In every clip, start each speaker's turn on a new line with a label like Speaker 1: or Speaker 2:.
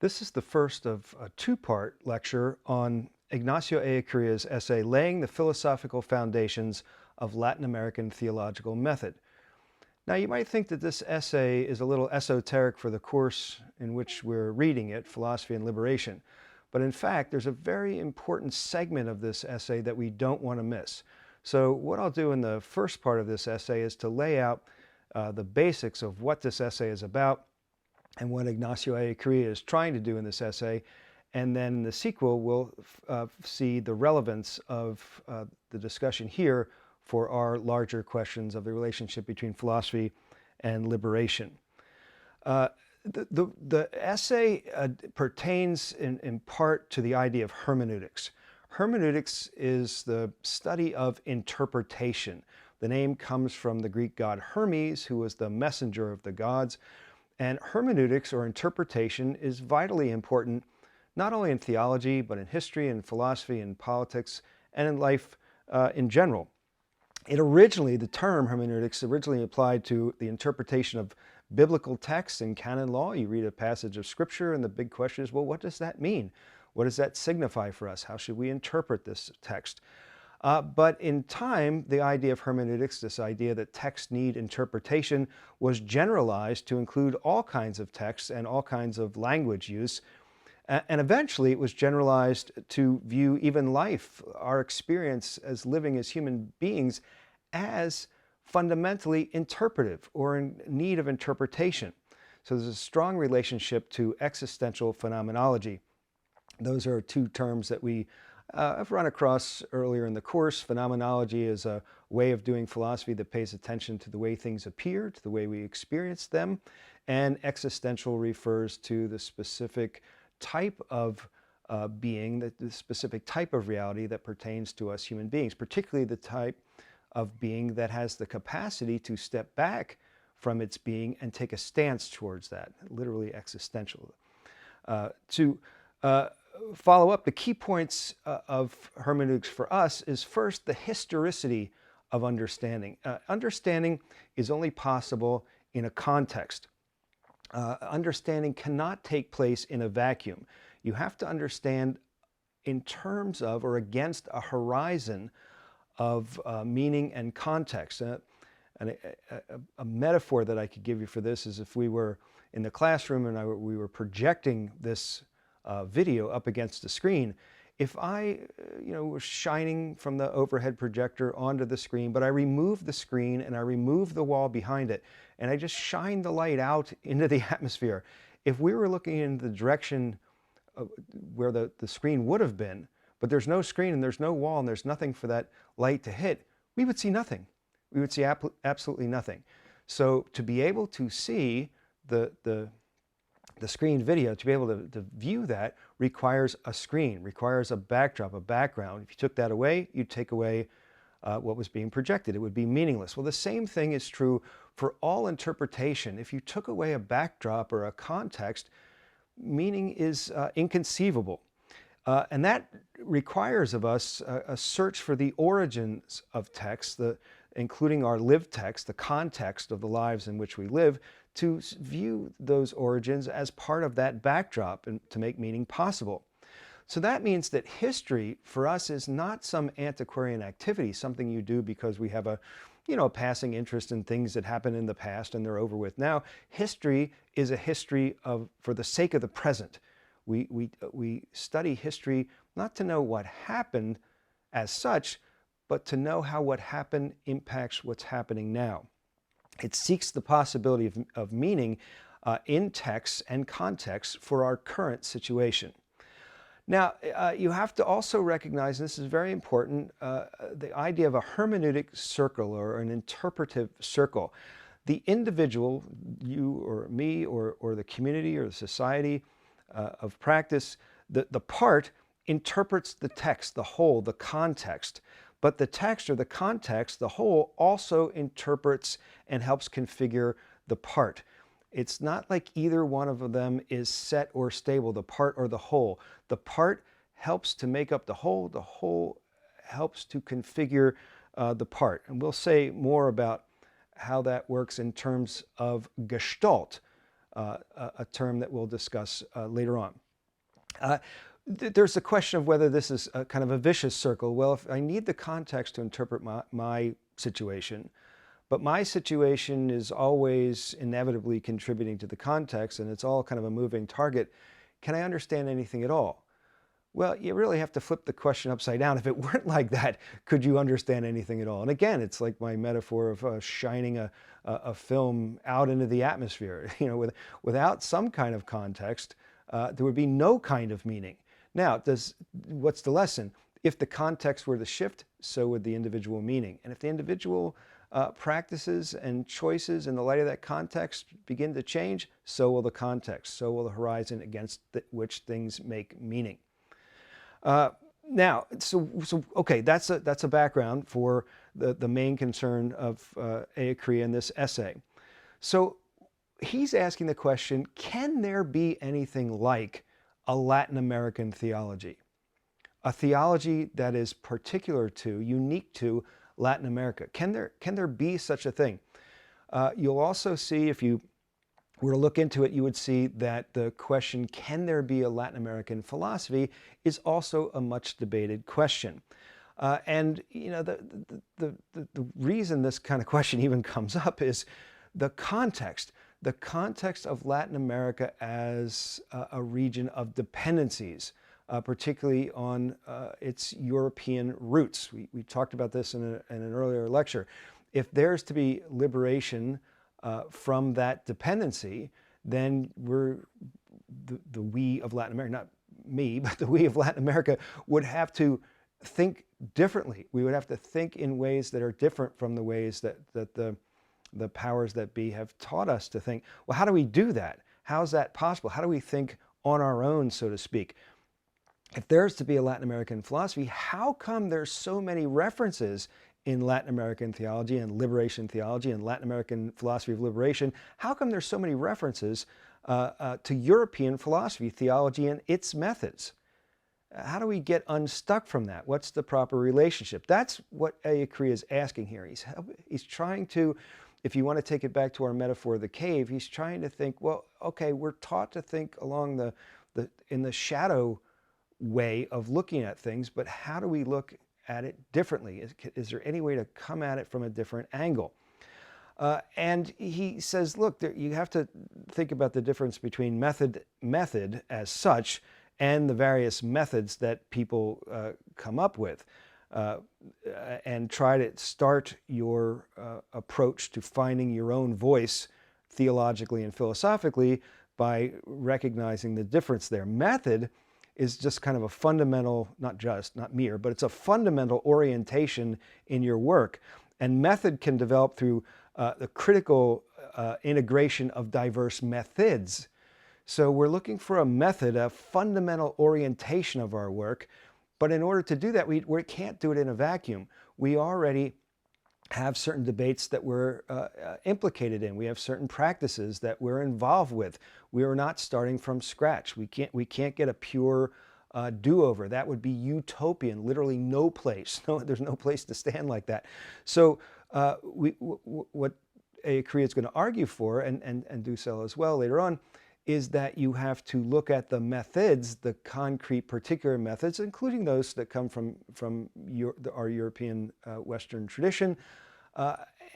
Speaker 1: This is the first of a two-part lecture on Ignacio Ellacuria's essay, Laying the Philosophical Foundations of Latin American Theological Method. Now, you might think that this essay is a little esoteric for the course in which we're reading it, Philosophy and Liberation. But in fact, there's a very important segment of this essay that we don't want to miss. So what I'll do in the first part of this essay is to lay out the basics of what this essay is about and what Ignacio Ellacuria is trying to do in this essay. And then in the sequel, we'll see the relevance of the discussion here for our larger questions of the relationship between philosophy and liberation. The essay pertains in part to the idea of hermeneutics. Hermeneutics is the study of interpretation. The name comes from the Greek god Hermes, who was the messenger of the gods. And hermeneutics, or interpretation, is vitally important, not only in theology, but in history and philosophy and politics and in life in general. The term hermeneutics originally applied to the interpretation of biblical texts and canon law. You read a passage of scripture and the big question is, well, what does that mean? What does that signify for us? How should we interpret this text? But in time, the idea of hermeneutics, this idea that texts need interpretation, was generalized to include all kinds of texts and all kinds of language use. And eventually it was generalized to view even life, our experience as living as human beings, as fundamentally interpretive or in need of interpretation. So there's a strong relationship to existential phenomenology. Those are two terms that we I've run across earlier in the course. Phenomenology is a way of doing philosophy that pays attention to the way things appear, to the way we experience them. And existential refers to the specific type of being, the specific type of reality that pertains to us human beings, particularly the type of being that has the capacity to step back from its being and take a stance towards that, literally existential. Follow up, the key points of hermeneutics for us is first the historicity of understanding. Understanding is only possible in a context. Understanding cannot take place in a vacuum. You have to understand in terms of or against a horizon of meaning and context. A metaphor that I could give you for this is if we were in the classroom and we were projecting this video up against the screen. If I was shining from the overhead projector onto the screen, but I removed the screen and I removed the wall behind it, and I just shined the light out into the atmosphere, if we were looking in the direction where the screen would have been, but there's no screen and there's no wall and there's nothing for that light to hit, we would see nothing. We would see absolutely nothing. So to be able to see the screen video, to be able to view that, requires a screen, requires a backdrop, a background. If you took that away, you'd take away what was being projected. It would be meaningless. Well, the same thing is true for all interpretation. If you took away a backdrop or a context, meaning is inconceivable. And that requires of us a search for the origins of text, including our lived text, the context of the lives in which we live, to view those origins as part of that backdrop and to make meaning possible. So that means that history for us is not some antiquarian activity, something you do because we have a passing interest in things that happened in the past and they're over with now. History is a history for the sake of the present. We study history not to know what happened as such, but to know how what happened impacts what's happening now. It seeks the possibility of meaning in texts and contexts for our current situation. Now, you have to also recognize, and this is very important, the idea of a hermeneutic circle or an interpretive circle. The individual, you or me or the community or the society of practice, the part interprets the text, the whole, the context. But the text or the context, the whole, also interprets and helps configure the part. It's not like either one of them is set or stable, the part or the whole. The part helps to make up the whole helps to configure the part. And we'll say more about how that works in terms of gestalt, a term that we'll discuss later on. There's the question of whether this is a kind of a vicious circle. Well, if I need the context to interpret my situation, but my situation is always inevitably contributing to the context, and it's all kind of a moving target, can I understand anything at all? Well, you really have to flip the question upside down. If it weren't like that, could you understand anything at all? And again, it's like my metaphor of shining a film out into the atmosphere. Without some kind of context, there would be no kind of meaning. Now, what's the lesson? If the context were to shift, so would the individual meaning. And if the individual practices and choices in the light of that context begin to change, so will the context, so will the horizon against which things make meaning. Now, okay, that's a background for the main concern of Ellacuria in this essay. So he's asking the question, can there be anything like a Latin American theology? A theology that is particular to, unique to Latin America. Can there be such a thing? You'll also see, if you were to look into it, you would see that the question, can there be a Latin American philosophy, is also a much debated question. And the reason this kind of question even comes up is the context of Latin America as a region of dependencies, particularly on its European roots. We talked about this in an earlier lecture. If there's to be liberation from that dependency, then the we of Latin America, not me, but the we of Latin America would have to think differently. We would have to think in ways that are different from the ways that the powers that be have taught us to think. Well, how do we do that? How is that possible? How do we think on our own, so to speak? If there's to be a Latin American philosophy, how come there's so many references in Latin American theology and liberation theology and Latin American philosophy of liberation? How come there's so many references to European philosophy, theology, and its methods? How do we get unstuck from that? What's the proper relationship? That's what Ellacuria is asking here. He's trying to, if you want to take it back to our metaphor of the cave, he's trying to think, well, okay, we're taught to think along in the shadow way of looking at things, but how do we look at it differently? Is there any way to come at it from a different angle? And he says, look, you have to think about the difference between method as such and the various methods that people come up with, and try to start your approach to finding your own voice theologically and philosophically by recognizing the difference there. Method is just kind of a fundamental, not mere, but it's a fundamental orientation in your work. And method can develop through the critical integration of diverse methods. So we're looking for a method, a fundamental orientation of our work. But in order to do that, we can't do it in a vacuum. We already have certain debates that we're implicated in. We have certain practices that we're involved with. We are not starting from scratch. We can't get a pure do-over. That would be utopian. Literally no place. There's no place to stand like that. So what Ellacuria is going to argue for, and do so as well later on, is that you have to look at the methods, the concrete particular methods, including those that come from our European Western tradition,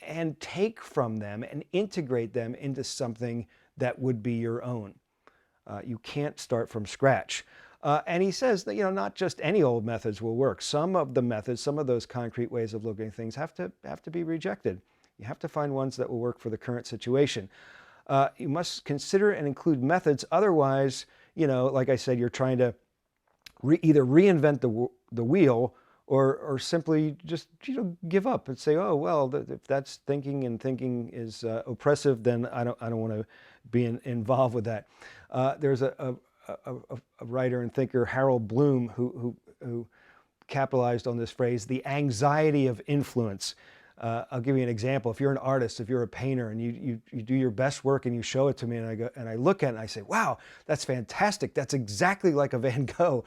Speaker 1: and take from them and integrate them into something that would be your own. You can't start from scratch. And he says that, not just any old methods will work. Some of the methods, some of those concrete ways of looking at things have to be rejected. You have to find ones that will work for the current situation. You must consider and include methods. Otherwise, like I said, you're trying to either reinvent the wheel or simply just give up and say, oh well, if that's thinking and thinking is oppressive, then I don't want to be involved with that. There's a writer and thinker, Harold Bloom, who capitalized on this phrase, the anxiety of influence. I'll give you an example. If you're an artist, if you're a painter, and you do your best work and you show it to me, and I look at it and I say, wow, that's fantastic. That's exactly like a Van Gogh.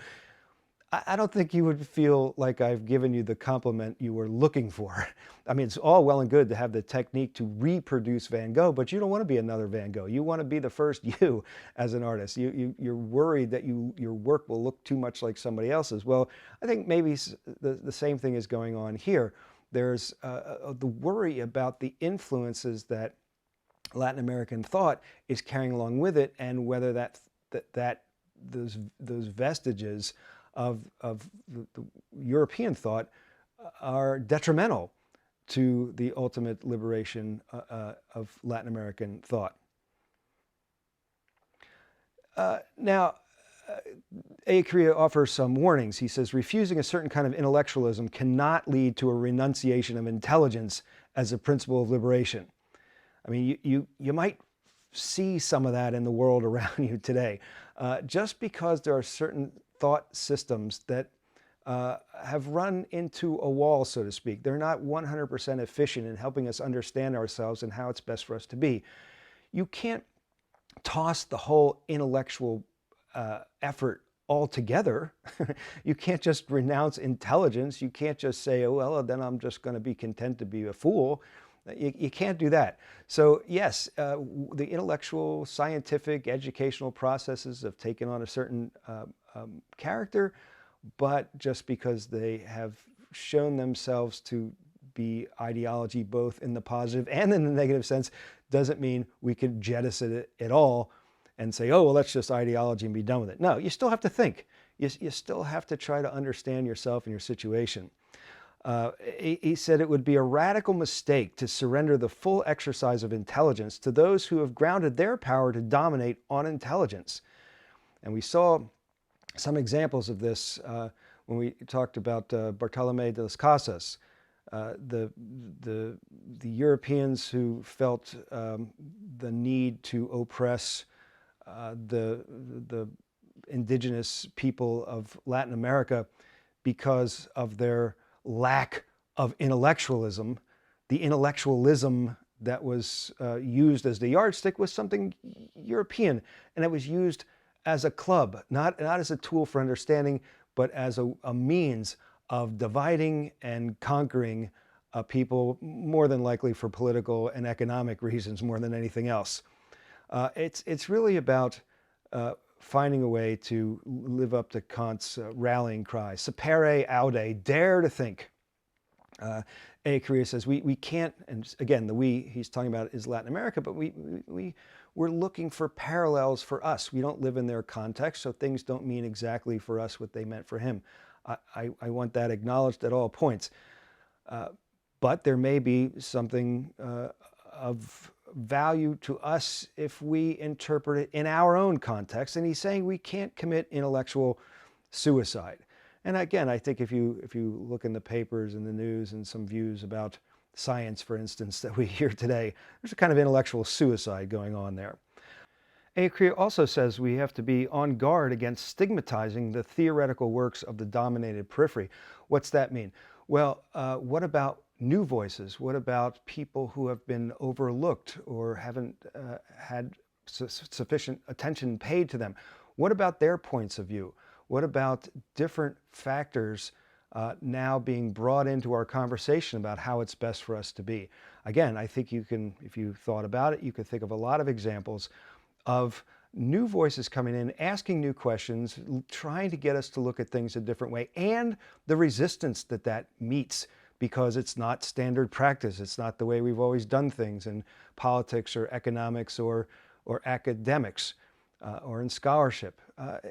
Speaker 1: I don't think you would feel like I've given you the compliment you were looking for. I mean, it's all well and good to have the technique to reproduce Van Gogh, but you don't want to be another Van Gogh. You want to be the first you as an artist. You're worried that your work will look too much like somebody else's. Well, I think maybe the same thing is going on here. There's the worry about the influences that Latin American thought is carrying along with it, and whether those vestiges of the European thought are detrimental to the ultimate liberation of Latin American thought. Now, Ellacuria offers some warnings. He says, refusing a certain kind of intellectualism cannot lead to a renunciation of intelligence as a principle of liberation. I mean, you might see some of that in the world around you today. Just because there are certain thought systems that have run into a wall, so to speak. They're not 100% efficient in helping us understand ourselves and how it's best for us to be. You can't toss the whole intellectual effort altogether. You can't just renounce intelligence. You can't just say, oh, well, then I'm just going to be content to be a fool. You can't do that. So yes, the intellectual, scientific, educational processes have taken on a certain character, but just because they have shown themselves to be ideology both in the positive and in the negative sense doesn't mean we can jettison it at all and say, oh, well, that's just ideology and be done with it. No, you still have to think. You still have to try to understand yourself and your situation. He said it would be a radical mistake to surrender the full exercise of intelligence to those who have grounded their power to dominate on intelligence. And we saw some examples of this when we talked about Bartolomé de las Casas, the Europeans who felt the need to oppress the indigenous people of Latin America because of their lack of intellectualism. The intellectualism that was used as the yardstick was something European, and it was used as a club, not as a tool for understanding, but as a means of dividing and conquering people, more than likely for political and economic reasons more than anything else. It's really about finding a way to live up to Kant's rallying cry, sapere aude, dare to think. Ellacuria says we can't, and again, the we he's talking about is Latin America, but we're looking for parallels for us. We don't live in their context, so things don't mean exactly for us what they meant for him. I want that acknowledged at all points. But there may be something of value to us if we interpret it in our own context. And he's saying we can't commit intellectual suicide. And again, I think if you look in the papers and the news and some views about science, for instance, that we hear today, there's a kind of intellectual suicide going on there. Ellacuria also says we have to be on guard against stigmatizing the theoretical works of the dominated periphery. What's that mean? Well, what about new voices? What about people who have been overlooked or haven't had sufficient attention paid to them? What about their points of view? What about different factors now being brought into our conversation about how it's best for us to be? Again, I think you can, if you thought about it, you could think of a lot of examples of new voices coming in, asking new questions, trying to get us to look at things a different way, and the resistance that meets, because it's not standard practice. It's not the way we've always done things in politics or economics or academics or in scholarship.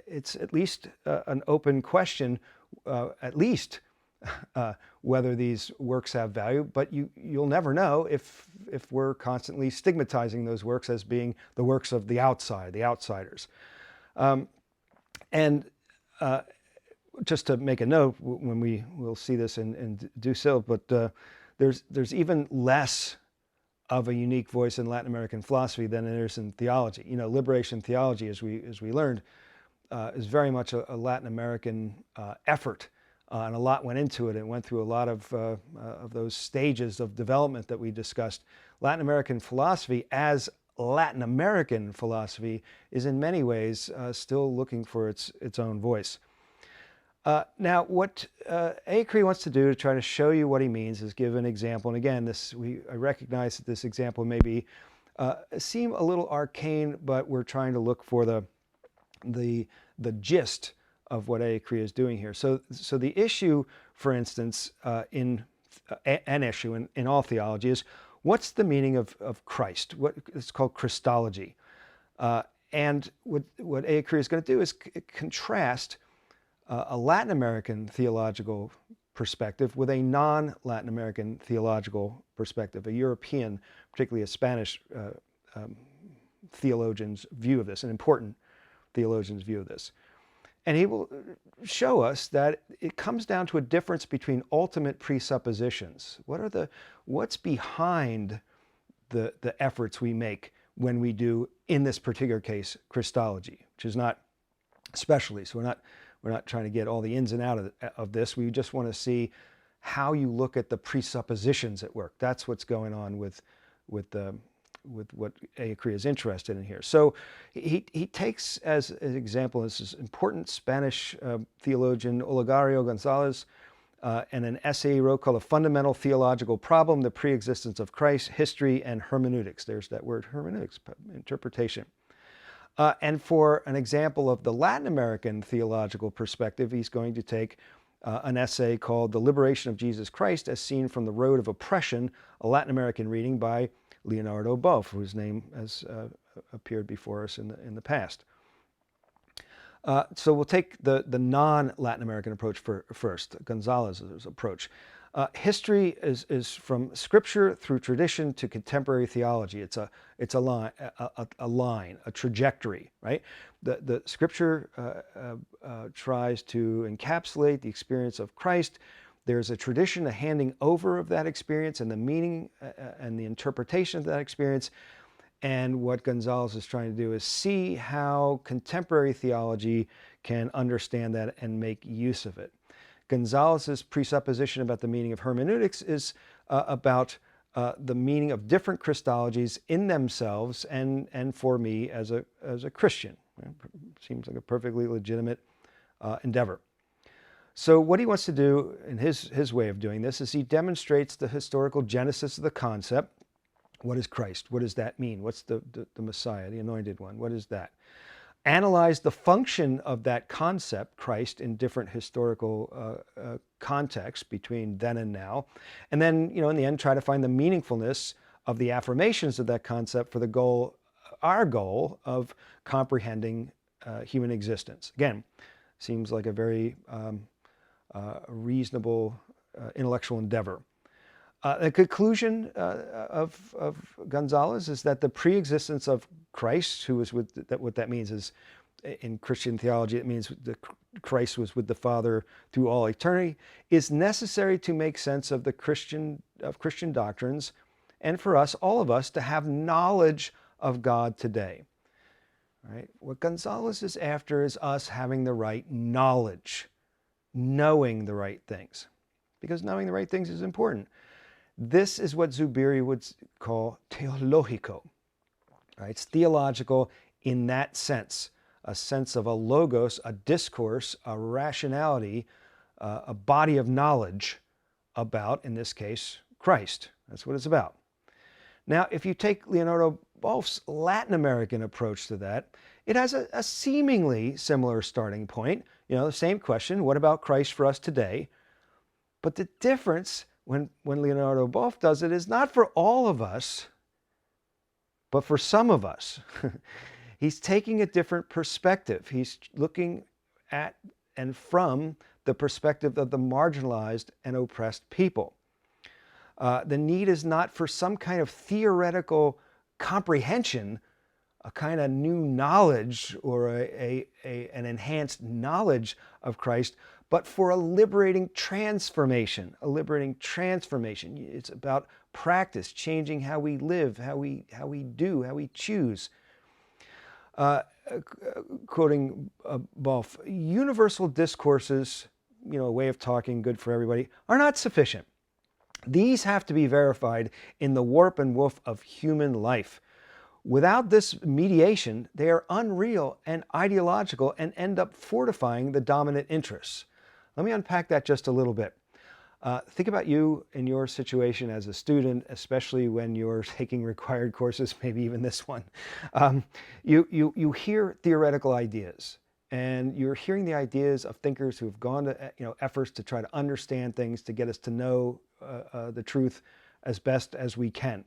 Speaker 1: It's at least an open question, at least whether these works have value, but you'll never know if we're constantly stigmatizing those works as being the works of the outside, the outsiders. Just to make a note, when we'll see this in due so, but there's even less of a unique voice in Latin American philosophy than there is in theology. You know, liberation theology, as we learned, is very much a Latin American effort, and a lot went into it. It went through a lot of those stages of development that we discussed. Latin American philosophy, as Latin American philosophy, is in many ways still looking for its own voice. Now, what Ellacuria wants to do to try to show you what he means is give an example. And again, I recognize that this example may seem a little arcane, but we're trying to look for the gist of what Ellacuria is doing here. So the issue, for instance, an issue in all theology is, what's the meaning of Christ? It's called Christology. And what Ellacuria is going to do is contrast a Latin American theological perspective with a non-Latin American theological perspective, a European, particularly a Spanish theologian's view of this, an important theologian's view of this. And he will show us that it comes down to a difference between ultimate presuppositions. What's behind the efforts we make when we do, in this particular case, Christology, which is not specialty. So we're not trying to get all the ins and outs of this. We just want to see how you look at the presuppositions at work. That's what's going on with what Ellacuria is interested in here. So he takes as an example this important Spanish theologian Olegario Gonzalez and an essay he wrote called A Fundamental Theological Problem, the Preexistence of Christ, History, and Hermeneutics. There's that word, hermeneutics, interpretation. And for an example of the Latin American theological perspective, he's going to take an essay called The Liberation of Jesus Christ as Seen from the Road of Oppression, a Latin American reading by Leonardo Boff, whose name has appeared before us in the past. So we'll take the non-Latin American approach first, Gonzalez's approach. History is from Scripture through tradition to contemporary theology. It's a line, a trajectory, right? The Scripture tries to encapsulate the experience of Christ. There's a tradition, a handing over of that experience and the meaning and the interpretation of that experience. And what Gonzalez is trying to do is see how contemporary theology can understand that and make use of it. Gonzalez's presupposition about the meaning of hermeneutics is about the meaning of different Christologies in themselves and for me as a Christian. Seems like a perfectly legitimate endeavor. So what he wants to do in his way of doing this is he demonstrates the historical genesis of the concept. What is Christ? What does that mean? What's the Messiah, the Anointed One? What is that? Analyze the function of that concept, Christ, in different historical contexts between then and now. And then, in the end, try to find the meaningfulness of the affirmations of that concept for our goal of comprehending human existence. Again, seems like a very reasonable intellectual endeavor. The conclusion of Gonzalez is that the preexistence of Christ, who was what that means is, in Christian theology, it means that Christ was with the Father through all eternity, is necessary to make sense of Christian doctrines, and for us, all of us, to have knowledge of God today. Right? What Gonzalez is after is us having the right knowledge, knowing the right things, because knowing the right things is important. This is what Zubiri would call theologico. Right? It's theological in that sense, a sense of a logos, a discourse, a rationality, a body of knowledge about, in this case, Christ. That's what it's about. Now, if you take Leonardo Boff's Latin American approach to that, it has a seemingly similar starting point. The same question, what about Christ for us today? But the difference when Leonardo Boff does it is not for all of us, but for some of us. He's taking a different perspective. He's looking at and from the perspective of the marginalized and oppressed people. The need is not for some kind of theoretical comprehension, a kind of new knowledge or an enhanced knowledge of Christ, but for a liberating transformation, It's about practice, changing how we live, how we do, how we choose. Quoting Boff, universal discourses, a way of talking good for everybody, are not sufficient. These have to be verified in the warp and woof of human life. Without this mediation, they are unreal and ideological and end up fortifying the dominant interests. Let me unpack that just a little bit. Think about you in your situation as a student, especially when you're taking required courses, maybe even this one. You hear theoretical ideas, and you're hearing the ideas of thinkers who have gone to efforts to try to understand things, to get us to know the truth as best as we can.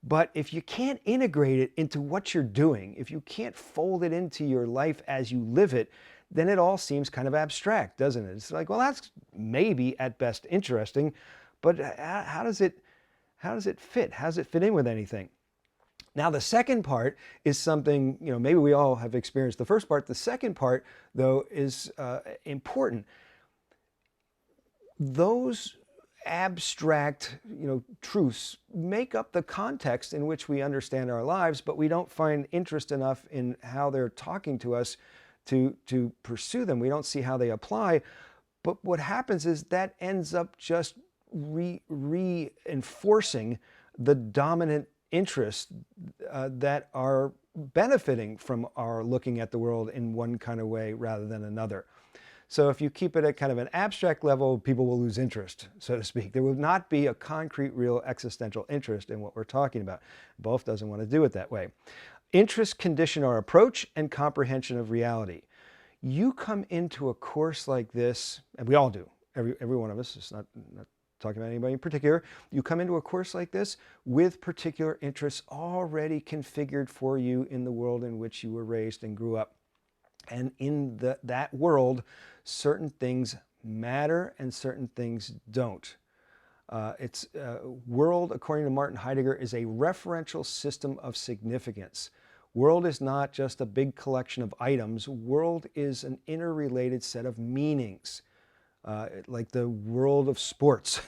Speaker 1: But if you can't integrate it into what you're doing, if you can't fold it into your life as you live it, then it all seems kind of abstract, doesn't it? It's like, well, that's maybe at best interesting, but how does it fit? How does it fit in with anything? Now, the second part is something, maybe we all have experienced the first part. The second part, though, is important. Those abstract, truths make up the context in which we understand our lives, but we don't find interest enough in how they're talking to us to pursue them. We don't see how they apply. But what happens is that ends up just reinforcing the dominant interests that are benefiting from our looking at the world in one kind of way rather than another. So if you keep it at kind of an abstract level, people will lose interest, so to speak. There will not be a concrete, real existential interest in what we're talking about. Both doesn't want to do it that way. Interests condition our approach and comprehension of reality. You come into a course like this, and we all do, every one of us, it's not talking about anybody in particular. You come into a course like this with particular interests already configured for you in the world in which you were raised and grew up. And in that world, certain things matter and certain things don't. World, according to Martin Heidegger, is a referential system of significance. World is not just a big collection of items. World is an interrelated set of meanings, like the world of sports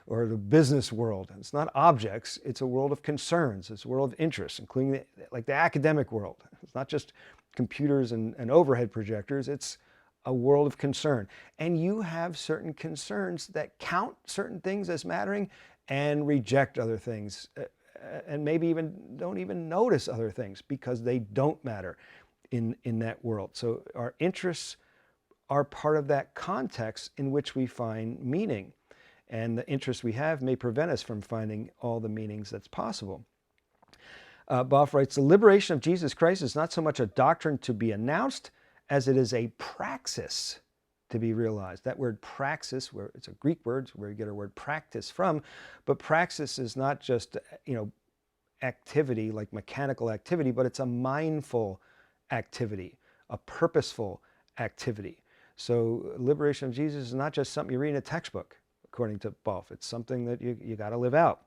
Speaker 1: or the business world. It's not objects, it's a world of concerns. It's a world of interests, including like the academic world. It's not just computers and overhead projectors. It's a world of concern. And you have certain concerns that count certain things as mattering and reject other things, and maybe even don't even notice other things because they don't matter in that world. So our interests are part of that context in which we find meaning. And the interests we have may prevent us from finding all the meanings that's possible. Boff writes, the liberation of Jesus Christ is not so much a doctrine to be announced as it is a praxis to be realized. That word praxis, where it's a Greek word, where you get our word practice from, but praxis is not just, activity, like mechanical activity, but it's a mindful activity, a purposeful activity. So liberation of Jesus is not just something you read in a textbook, according to Boff. It's something that you got to live out.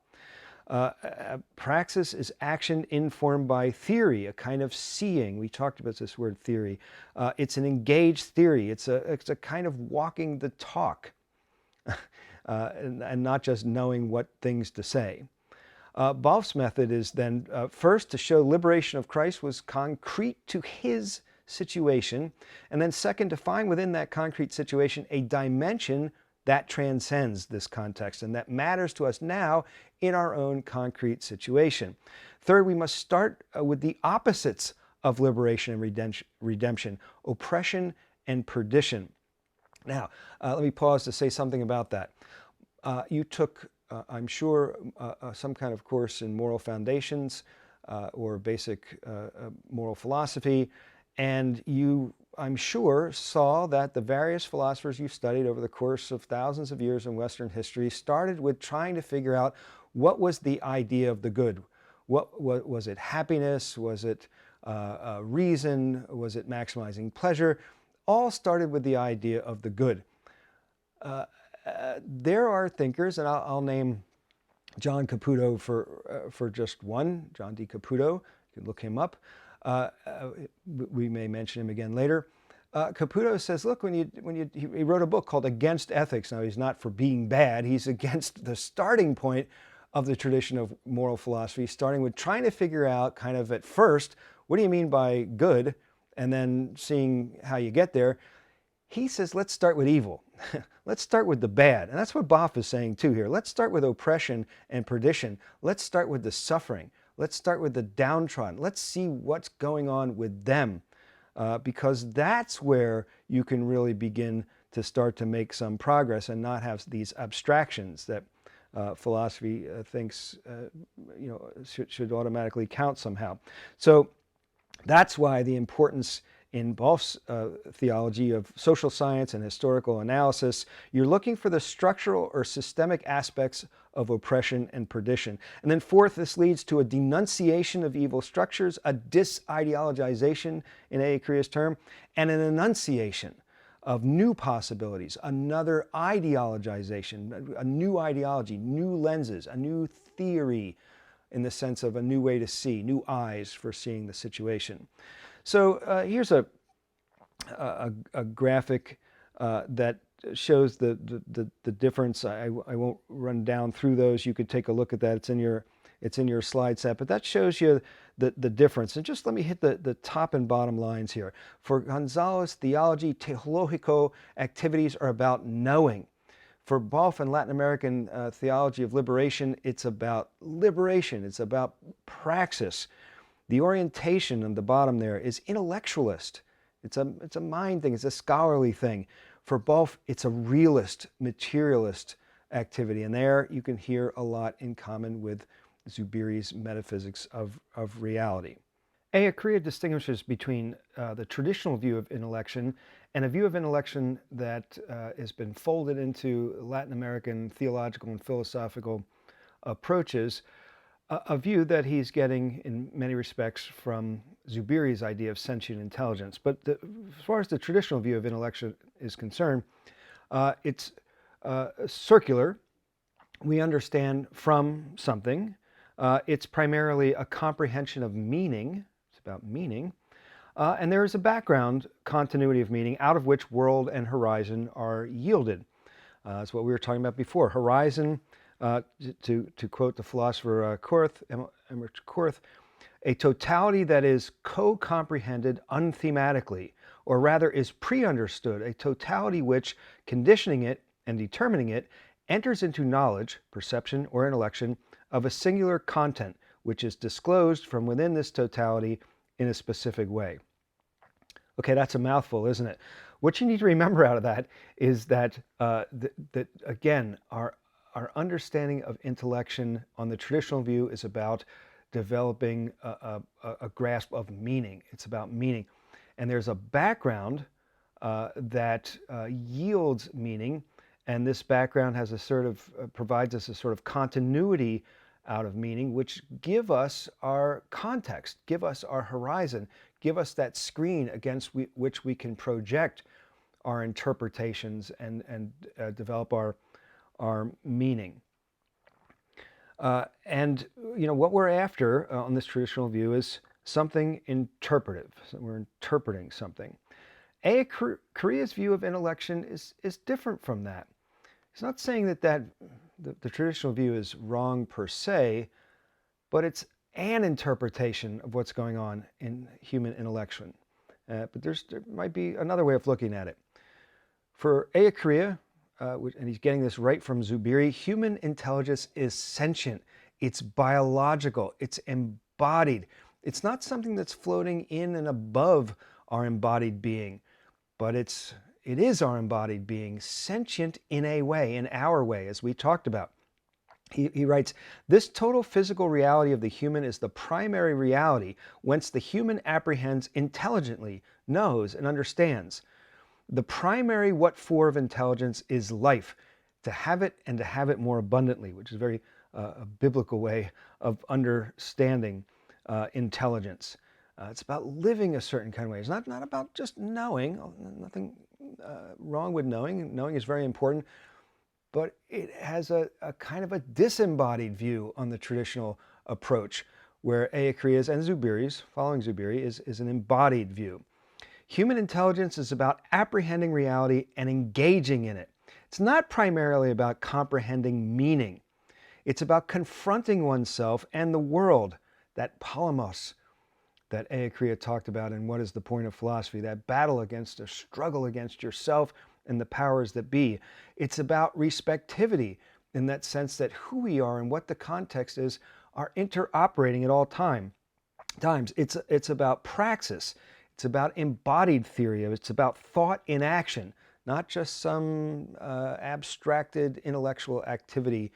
Speaker 1: Praxis is action informed by theory, a kind of seeing. We talked about this word theory. It's an engaged theory. It's a kind of walking the talk and not just knowing what things to say. Boff's method is then first to show liberation of Christ was concrete to his situation, and then second to find within that concrete situation a dimension that transcends this context and that matters to us now in our own concrete situation. Third, we must start with the opposites of liberation and redemption, oppression and perdition. Now, let me pause to say something about that. You took, I'm sure, some kind of course in moral foundations or basic moral philosophy, and you, I'm sure, saw that the various philosophers you studied over the course of thousands of years in Western history started with trying to figure out what was the idea of the good. What was it? Happiness? Was it reason? Was it maximizing pleasure? All started with the idea of the good. There are thinkers, and I'll name John Caputo for just one, John D. Caputo. You can look him up. We may mention him again later. Caputo says, look, he wrote a book called Against Ethics. Now, he's not for being bad. He's against the starting point of the tradition of moral philosophy, starting with trying to figure out kind of at first, what do you mean by good? And then seeing how you get there. He says, let's start with evil. Let's start with the bad. And that's what Boff is saying too here. Let's start with oppression and perdition. Let's start with the suffering. Let's start with the downtrodden. Let's see what's going on with them, because that's where you can really begin to start to make some progress and not have these abstractions that philosophy thinks should automatically count somehow. So that's why the importance in Balf's theology of social science and historical analysis, you're looking for the structural or systemic aspects of oppression and perdition. And then fourth, this leads to a denunciation of evil structures, a disideologization in Ellacuria's term, and an enunciation of new possibilities, another ideologization, a new ideology, new lenses, a new theory in the sense of a new way to see, new eyes for seeing the situation. So here's a graphic that shows the difference. I won't run down through those. You could take a look at that. It's in your slide set, but that shows you the difference. And just let me hit the top and bottom lines here. For Gonzalez, theology, teologico activities are about knowing. For Balf and Latin American theology of liberation, it's about liberation. It's about praxis. The orientation on the bottom there is intellectualist. It's a mind thing. It's a scholarly thing. For Balf, it's a realist, materialist activity. And there you can hear a lot in common with Zubiri's metaphysics of reality. Ellacuria distinguishes between the traditional view of intellection and a view of intellection that has been folded into Latin American theological and philosophical approaches, a view that he's getting in many respects from Zubiri's idea of sentient intelligence. But as far as the traditional view of intellection is concerned, it's circular. We understand from something. It's primarily a comprehension of meaning. It's about meaning. And there is a background continuity of meaning out of which world and horizon are yielded. That's what we were talking about before. Horizon, to quote the philosopher Emmerich Korth, a totality that is co-comprehended unthematically, or rather is pre-understood, a totality which, conditioning it and determining it, enters into knowledge, perception, or intellection of a singular content, which is disclosed from within this totality in a specific way. Okay, that's a mouthful, isn't it? What you need to remember out of that is that, again, our understanding of intellection on the traditional view is about developing a grasp of meaning. It's about meaning. And there's a background that yields meaning, and this background has a sort of, provides us a sort of continuity out of meaning, which give us our context, give us our horizon, give us that screen against which we can project our interpretations and develop our meaning. And what we're after on this traditional view is something interpretive. So we're interpreting something. Ellacuria's view of intellection is different from that. It's not saying that the traditional view is wrong per se, but it's an interpretation of what's going on in human intellection. But there might be another way of looking at it. For Ellacuria, and he's getting this right from Zubiri, human intelligence is sentient, it's biological, it's embodied. It's not something that's floating in and above our embodied being, but it is our embodied being, sentient in a way, in our way, as we talked about. He writes, this total physical reality of the human is the primary reality, whence the human apprehends intelligently, knows, and understands. The primary what-for of intelligence is life, to have it and to have it more abundantly, which is a very biblical way of understanding intelligence. It's about living a certain kind of way. It's not about just knowing. Nothing wrong with knowing. Knowing is very important. But it has a kind of a disembodied view on the traditional approach, where Ellacuria's and Zubiri's, following Zubiri, is an embodied view. Human intelligence is about apprehending reality and engaging in it. It's not primarily about comprehending meaning. It's about confronting oneself and the world, that polemos that Ellacuria talked about in What is the Point of Philosophy, that battle against a struggle against yourself and the powers that be. It's about respectivity in that sense that who we are and what the context is are interoperating at all times. It's about praxis. It's about embodied theory. It's about thought in action, not just some abstracted intellectual activity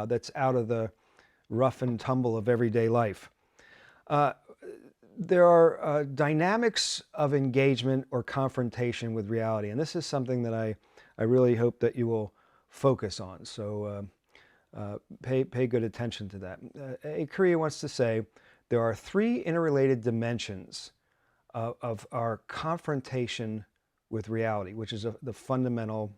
Speaker 1: that's out of the rough and tumble of everyday life. There are dynamics of engagement or confrontation with reality, and this is something that I really hope that you will focus on. So pay good attention to that. Ellacuria wants to say there are three interrelated dimensions of our confrontation with reality, which is the fundamental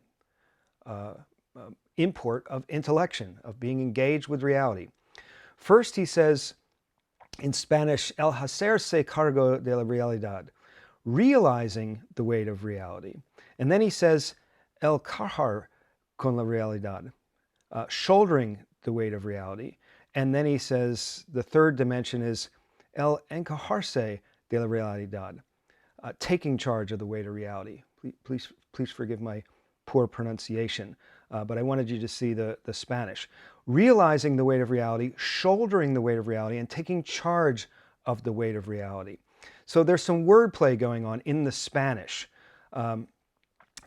Speaker 1: import of intellection, of being engaged with reality. First, he says in Spanish, el hacerse cargo de la realidad, realizing the weight of reality. And then he says, el cargar con la realidad, shouldering the weight of reality. And then he says the third dimension is el encajarse de la realidad, taking charge of the weight of reality. Please forgive my poor pronunciation, but I wanted you to see the Spanish. Realizing the weight of reality, shouldering the weight of reality, and taking charge of the weight of reality. So there's some wordplay going on in the Spanish. And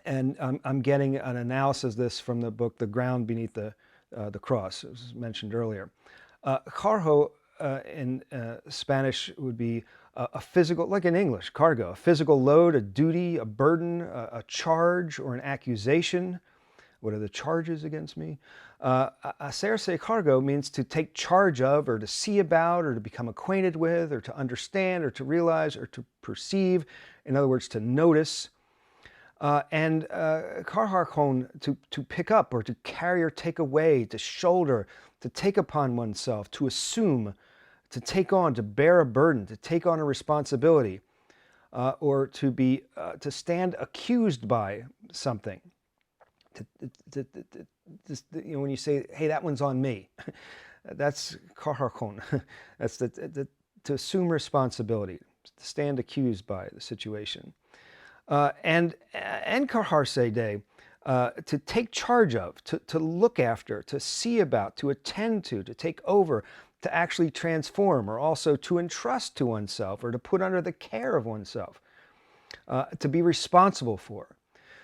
Speaker 1: I'm getting an analysis of this from the book, The Ground Beneath the Cross, as was mentioned earlier. Cargo in Spanish would be a physical, like in English, cargo, a physical load, a duty, a burden, a charge, or an accusation. What are the charges against me? Hacerse cargo means to take charge of, or to see about, or to become acquainted with, or to understand, or to realize, or to perceive. In other words, to notice. And cargar con, to pick up, or to carry or take away, to shoulder, to take upon oneself, to assume, to take on, to bear a burden, to take on a responsibility, or to stand accused by something. When you say, hey, that one's on me, that's cargar con. That's to assume responsibility, to stand accused by the situation. And encargarse de, to take charge of, to look after, to see about, to attend to take over, to actually transform, or also to entrust to oneself, or to put under the care of oneself, to be responsible for.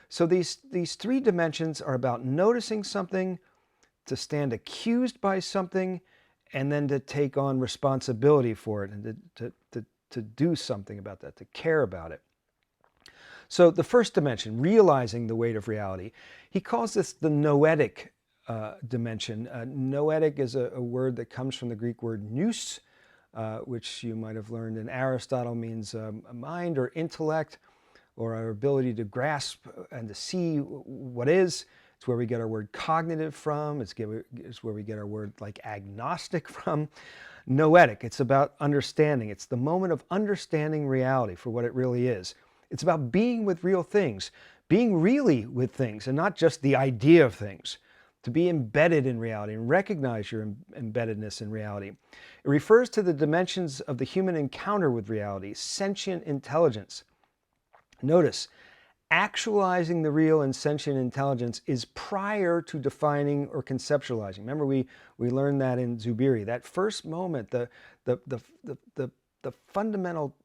Speaker 1: So these three dimensions are about noticing something, to stand accused by something, and then to take on responsibility for it, and to do something about that, to care about it. So the first dimension, realizing the weight of reality, he calls this the noetic dimension. Noetic is a word that comes from the Greek word nous, which you might have learned in Aristotle means a mind or intellect, or our ability to grasp and to see what is. It's where we get our word cognitive from. It's where we get our word like agnostic from. Noetic, it's about understanding. It's the moment of understanding reality for what it really is. It's about being with real things, being really with things, and not just the idea of things. To be embedded in reality and recognize your embeddedness in reality. It refers to the dimensions of the human encounter with reality, sentient intelligence. Notice, actualizing the real and sentient intelligence is prior to defining or conceptualizing. Remember, we learned that in Zubiri. That first moment, the fundamental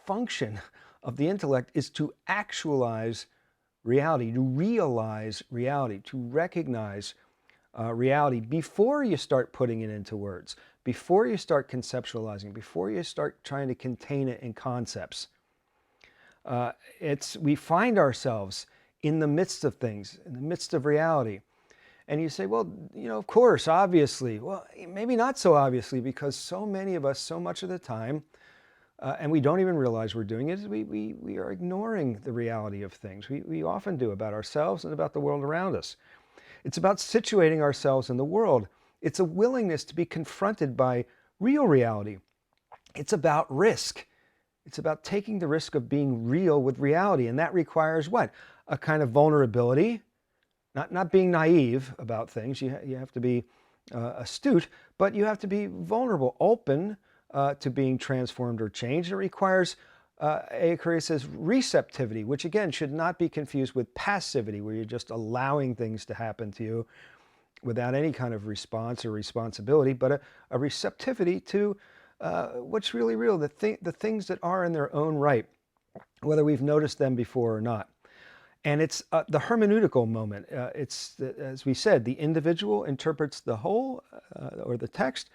Speaker 1: function of the intellect is to actualize reality, to realize reality, to recognize reality before you start putting it into words, before you start conceptualizing, before you start trying to contain it in concepts. We find ourselves in the midst of things, in the midst of reality. And you say, well, of course, obviously. Well, maybe not so obviously, because so many of us, so much of the time, and we don't even realize we're doing it, is we are ignoring the reality of things. We often do, about ourselves and about the world around us. It's about situating ourselves in the world. It's a willingness to be confronted by real reality. It's about risk. It's about taking the risk of being real with reality. And that requires what? A kind of vulnerability, not being naive about things. You have to be astute, but you have to be vulnerable, open to being transformed or changed. It requires, Ellacuria says, receptivity, which again should not be confused with passivity, where you're just allowing things to happen to you without any kind of response or responsibility, but a receptivity to what's really real, the things that are in their own right, whether we've noticed them before or not. And it's the hermeneutical moment. As we said, the individual interprets the whole or the text,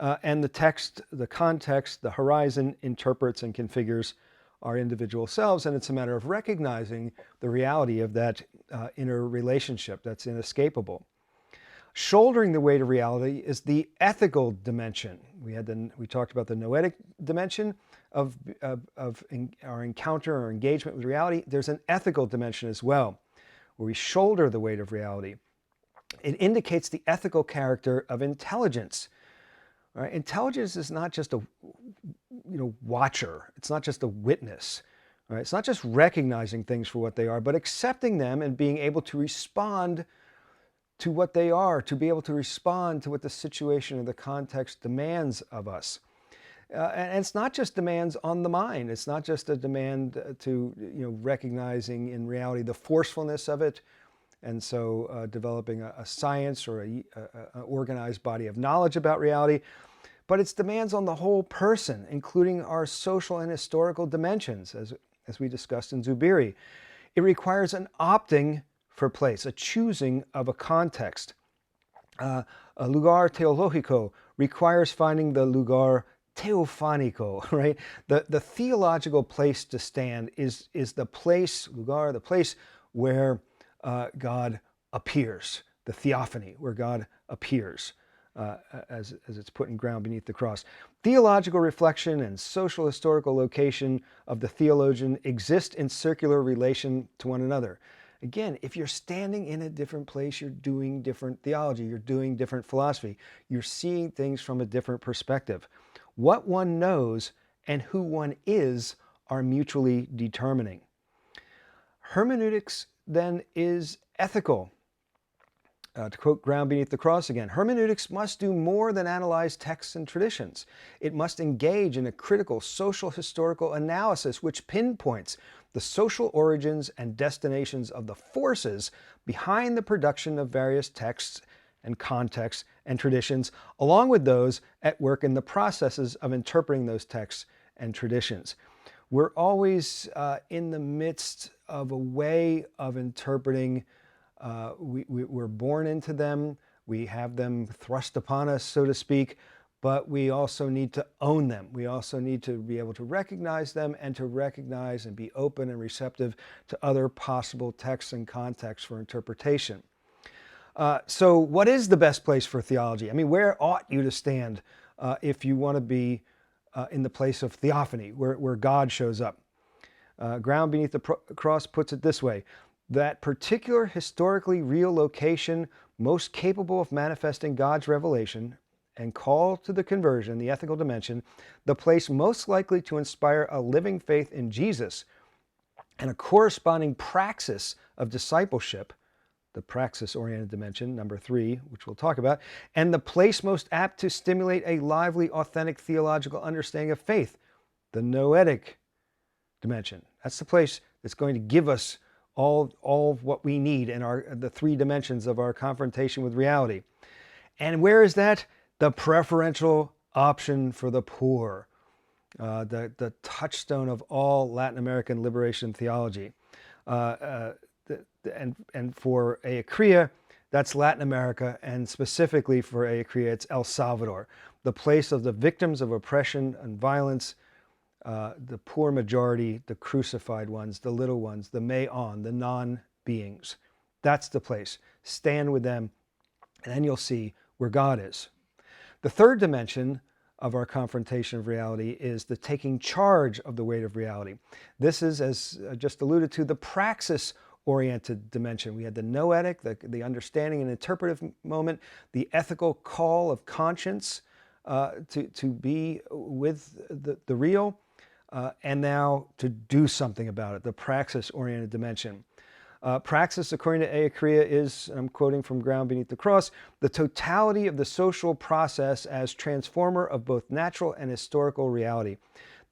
Speaker 1: and the text, the context, the horizon interprets and configures our individual selves. And it's a matter of recognizing the reality of that inner relationship that's inescapable. Shouldering the weight of reality is the ethical dimension. We talked about the noetic dimension of our encounter or engagement with reality. There's an ethical dimension as well, where we shoulder the weight of reality. It indicates the ethical character of intelligence. Right? Intelligence is not just a watcher. It's not just a witness. Right? It's not just recognizing things for what they are, but accepting them and being able to respond to what they are, to be able to respond to what the situation or the context demands of us. And it's not just demands on the mind. It's not just a demand to recognizing in reality the forcefulness of it, and so developing a science or an organized body of knowledge about reality, but it's demands on the whole person, including our social and historical dimensions, as we discussed in Zubiri. It requires an opting for place, a choosing of a context. A lugar teológico requires finding the lugar teofánico, right? The theological place to stand is the place, lugar, the place where God appears, the theophany, where God appears, as it's put in Ground Beneath the Cross. Theological reflection and social historical location of the theologian exist in circular relation to one another. Again, if you're standing in a different place, you're doing different theology, you're doing different philosophy, you're seeing things from a different perspective. What one knows and who one is are mutually determining. Hermeneutics then is ethical. To quote Ground Beneath the Cross again, hermeneutics must do more than analyze texts and traditions. It must engage in a critical social historical analysis which pinpoints the social origins and destinations of the forces behind the production of various texts and contexts and traditions, along with those at work in the processes of interpreting those texts and traditions. We're always in the midst of a way of interpreting. We're born into them, we have them thrust upon us, so to speak, but we also need to own them. We also need to be able to recognize them and to recognize and be open and receptive to other possible texts and contexts for interpretation. So what is the best place for theology? I mean, where ought you to stand if you want to be in the place of theophany, where God shows up? Ground Beneath the Cross puts it this way: that particular historically real location most capable of manifesting God's revelation and call to the conversion, the ethical dimension, the place most likely to inspire a living faith in Jesus and a corresponding praxis of discipleship, the praxis-oriented dimension, number 3, which we'll talk about, and the place most apt to stimulate a lively, authentic theological understanding of faith, the noetic dimension. That's the place that's going to give us all of what we need in the 3 dimensions of our confrontation with reality. And where is that? The preferential option for the poor, the touchstone of all Latin American liberation theology. And for Ellacuria, that's Latin America, and specifically for Ellacuria, it's El Salvador, the place of the victims of oppression and violence, the poor majority, the crucified ones, the little ones, the meon, the non-beings. That's the place. Stand with them, and then you'll see where God is. The 3rd dimension of our confrontation of reality is the taking charge of the weight of reality. This is, as I just alluded to, the praxis-oriented dimension. We had the noetic, the understanding and interpretive moment, the ethical call of conscience to be with the real, and now to do something about it, the praxis-oriented dimension. Praxis, according to Ellacuria, is, I'm quoting from Ground Beneath the Cross, the totality of the social process as transformer of both natural and historical reality.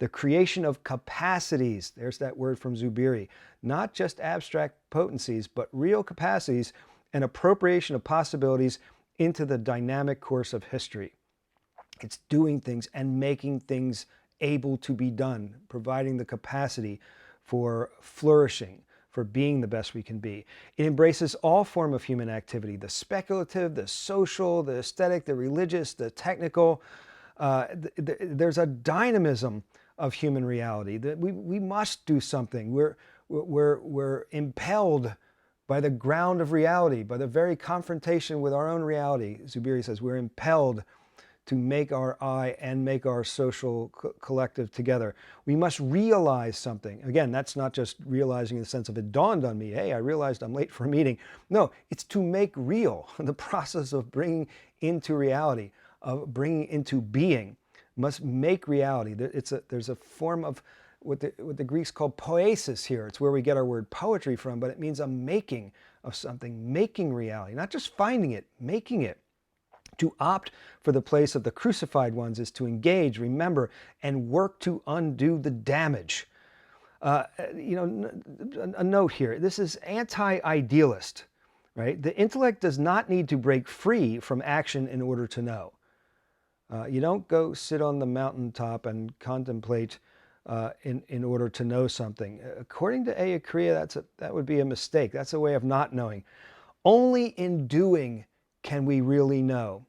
Speaker 1: The creation of capacities, there's that word from Zubiri, not just abstract potencies, but real capacities and appropriation of possibilities into the dynamic course of history. It's doing things and making things able to be done, providing the capacity for flourishing, for being the best we can be. It embraces all form of human activity, the speculative, the social, the aesthetic, the religious, the technical. There's a dynamism of human reality that we must do something. We're impelled by the ground of reality, by the very confrontation with our own reality. Zubiri says we're impelled to make our I and make our social collective together. We must realize something. Again, that's not just realizing in the sense of it dawned on me, hey, I realized I'm late for a meeting. No, it's to make real. The process of bringing into reality, of bringing into being, must make reality. There's a form of what the Greeks call poiesis here. It's where we get our word poetry from, but it means a making of something, making reality, not just finding it, making it. To opt for the place of the crucified ones is to engage, remember, and work to undo the damage. A note here, this is anti-idealist, right? The intellect does not need to break free from action in order to know. You don't go sit on the mountaintop and contemplate in order to know something. According to Ellacuria, that would be a mistake. That's a way of not knowing. Only in doing can we really know.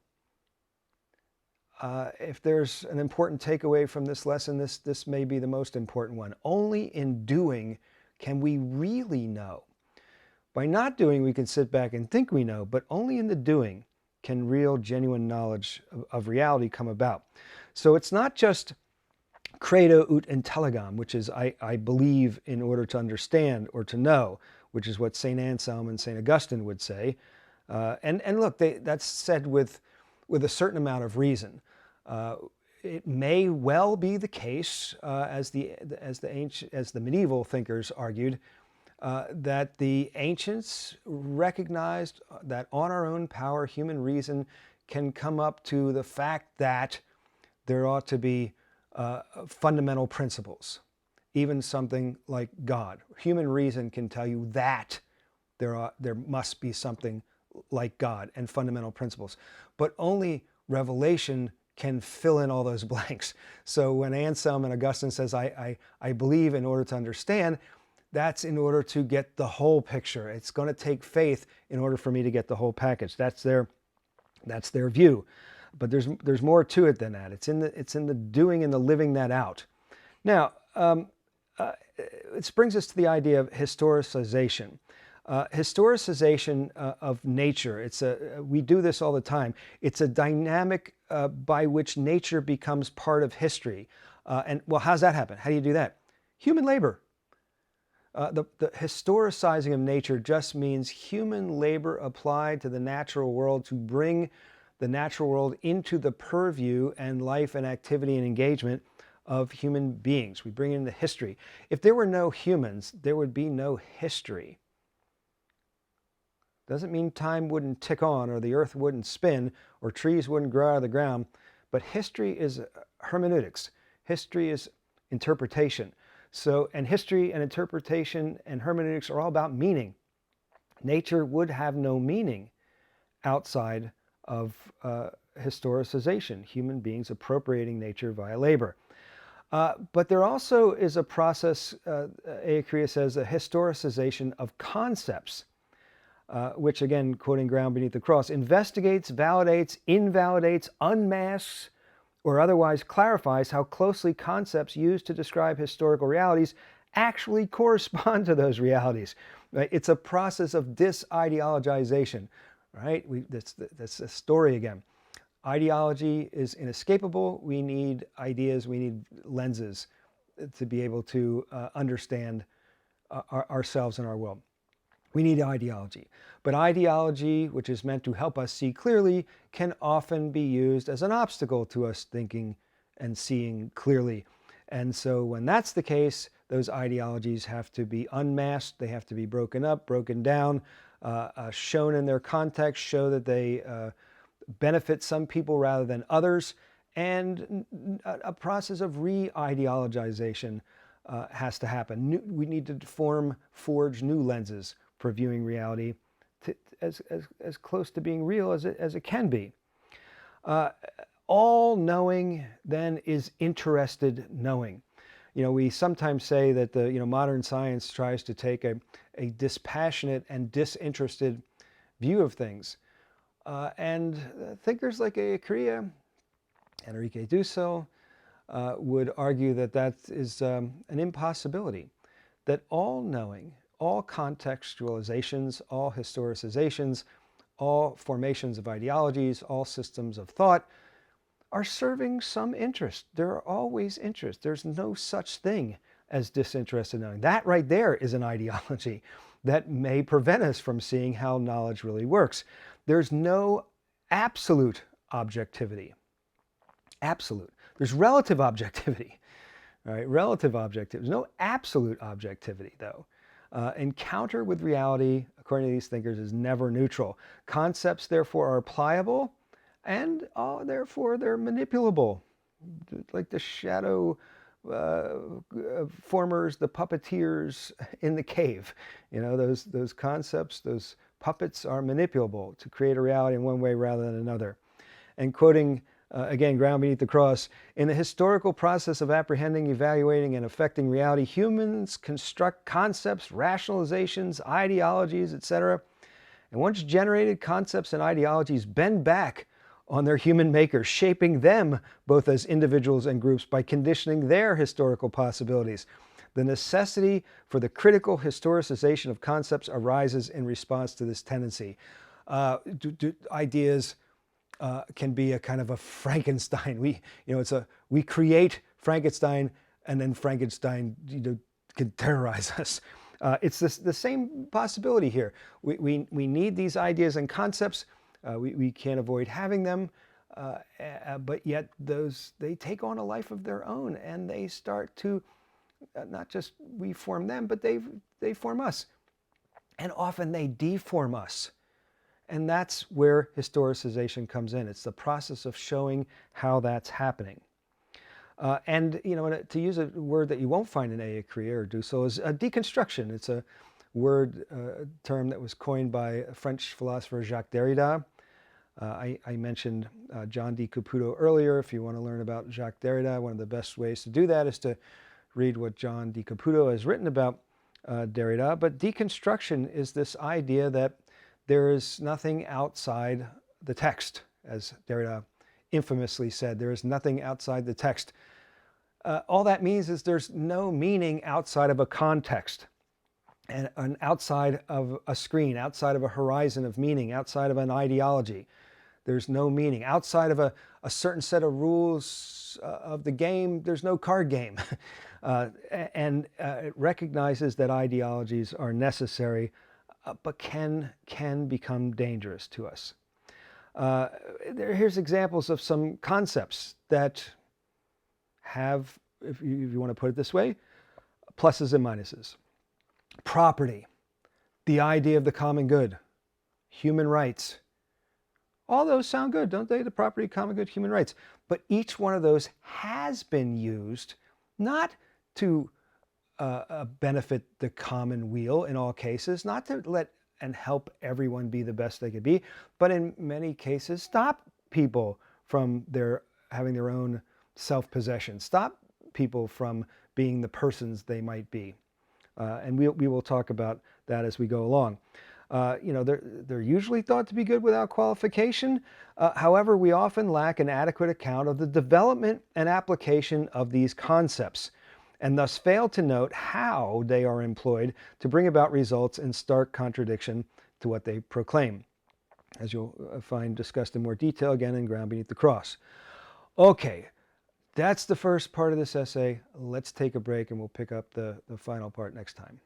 Speaker 1: If there's an important takeaway from this lesson, this may be the most important one. Only in doing can we really know. By not doing, we can sit back and think we know, but only in the doing can real, genuine knowledge of reality come about. So it's not just credo ut intelligam, which is I believe in order to understand or to know, which is what St. Anselm and St. Augustine would say. And look, that's said with a certain amount of reason. It may well be the case, as the medieval thinkers argued, that the ancients recognized that on our own power, human reason can come up to the fact that there ought to be fundamental principles, even something like God. Human reason can tell you that there must be something like God and fundamental principles, but only revelation can fill in all those blanks. So when Anselm and Augustine says, I believe in order to understand, that's in order to get the whole picture. It's going to take faith in order for me to get the whole package. That's their view. But there's more to it than that. It's in the doing and the living that out. Now, it brings us to the idea of historicization. Historicization of nature. We do this all the time. It's a dynamic by which nature becomes part of history. And well, how's that happen? How do you do that? Human labor. The historicizing of nature just means human labor applied to the natural world to bring the natural world into the purview and life and activity and engagement of human beings. We bring in the history. If there were no humans, there would be no history. Doesn't mean time wouldn't tick on, or the earth wouldn't spin, or trees wouldn't grow out of the ground, but history is hermeneutics. History is interpretation. And history and interpretation and hermeneutics are all about meaning. Nature would have no meaning outside of historicization, human beings appropriating nature via labor. But there also is a process, Ellacuria says, a historicization of concepts, which, again, quoting Ground Beneath the Cross, investigates, validates, invalidates, unmasks, or otherwise clarifies how closely concepts used to describe historical realities actually correspond to those realities. Right? It's a process of disideologization. Right? That's a story again. Ideology is inescapable. We need ideas, we need lenses to be able to understand ourselves and our world. We need ideology. But ideology, which is meant to help us see clearly, can often be used as an obstacle to us thinking and seeing clearly. And so when that's the case, those ideologies have to be unmasked, they have to be broken up, broken down, shown in their context, show that they benefit some people rather than others, and a process of re-ideologization has to happen. We need to forge new lenses for viewing reality as close to being real as it can be. All knowing then is interested knowing. We sometimes say that the modern science tries to take a dispassionate and disinterested view of things. And thinkers like Ellacuria, Enrique Dussel, would argue that that is an impossibility, that all knowing, all contextualizations, all historicizations, all formations of ideologies, all systems of thought are serving some interest. There are always interests. There's no such thing as disinterested knowing. That right there is an ideology that may prevent us from seeing how knowledge really works. There's no absolute objectivity. Absolute. There's relative objectivity. All right, relative objectivity. There's no absolute objectivity, though. Encounter with reality, according to these thinkers, is never neutral. Concepts, therefore, are pliable, and therefore they're manipulable, like the shadow formers, the puppeteers in the cave. Those concepts, those puppets are manipulable to create a reality in one way rather than another. And quoting again, Ground Beneath the Cross, in the historical process of apprehending, evaluating, and affecting reality, humans construct concepts, rationalizations, ideologies, etc. And once generated, concepts and ideologies bend back on their human makers, shaping them both as individuals and groups by conditioning their historical possibilities. The necessity for the critical historicization of concepts arises in response to this tendency. Ideas can be a kind of a Frankenstein. We create Frankenstein, and then Frankenstein can terrorize us. It's the same possibility here. We need these ideas and concepts. We can't avoid having them, but yet they take on a life of their own, and they start to not just we form them, but they form us, and often they deform us. And that's where historicization comes in. It's the process of showing how that's happening. And to use a word that you won't find in Ellacuria or Dussel is deconstruction. It's a word, term that was coined by French philosopher Jacques Derrida. I mentioned John D. Caputo earlier. If you want to learn about Jacques Derrida, one of the best ways to do that is to read what John D. Caputo has written about Derrida. But deconstruction is this idea that there is nothing outside the text, as Derrida infamously said. There is nothing outside the text. All that means is there's no meaning outside of a context, and outside of a screen, outside of a horizon of meaning, outside of an ideology. There's no meaning. Outside of a certain set of rules of the game, there's no card game. And it recognizes that ideologies are necessary, but can become dangerous to us. Here's examples of some concepts that have, if you want to put it this way, pluses and minuses. Property, the idea of the common good, human rights. All those sound good, don't they? The property, common good, human rights. But each one of those has been used not to benefit the common weal in all cases, not to let and help everyone be the best they could be, but in many cases stop people from having their own self-possession, stop people from being the persons they might be. And we will talk about that as we go along. They're usually thought to be good without qualification. However, we often lack an adequate account of the development and application of these concepts, and thus fail to note how they are employed to bring about results in stark contradiction to what they proclaim, as you'll find discussed in more detail again in Ground Beneath the Cross. Okay, that's the first part of this essay. Let's take a break and we'll pick up the final part next time.